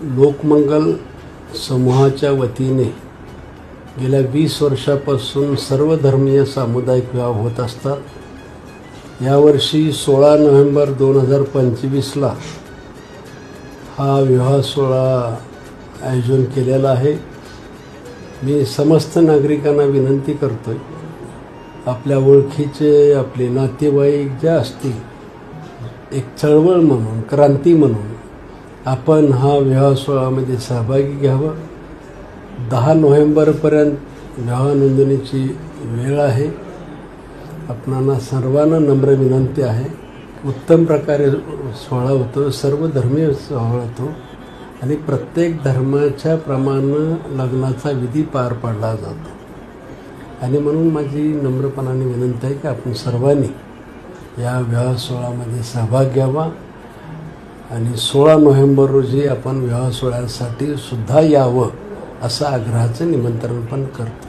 लोकमंगल समूहाच्या वतीने गेल्या 20 वर्षापासून सर्वधर्मीय सामुदायिक विवाह होत असतात। यावर्षी 16 नोव्हेंबर 2025ला हा विवाह सोहळा आयोजन केलेला आहे। मी समस्त नागरिकांना विनंती करतोय, आपल्या ओळखीचे आपले नातेवाईक जे असतील, एक चळवळ म्हणून, क्रांती म्हणून आपण हा विवाह सोहळ्यामध्ये सहभागी घ्यावं। 10 नोव्हेंबरपर्यंत विवाह नोंदणीची वेळ आहे। आपणाला सर्वांना नम्र विनंती आहे, उत्तम प्रकारे सोहळा होतो, सर्व धर्मीय सोहळा होतो आणि प्रत्येक धर्माच्या प्रमाणे लग्नाचा विधी पार पाडला जातो। आणि म्हणून माझी नम्रपणाने विनंती आहे की आपण सर्वांनी या विवाह सोहळ्यामध्ये सहभाग घ्यावा आणि 16 नोव्हेंबर रोजी आपण विवाह सोहळ्यासाठी सुद्धा यावं असं आग्रहाचं निमंत्रण पण करतो।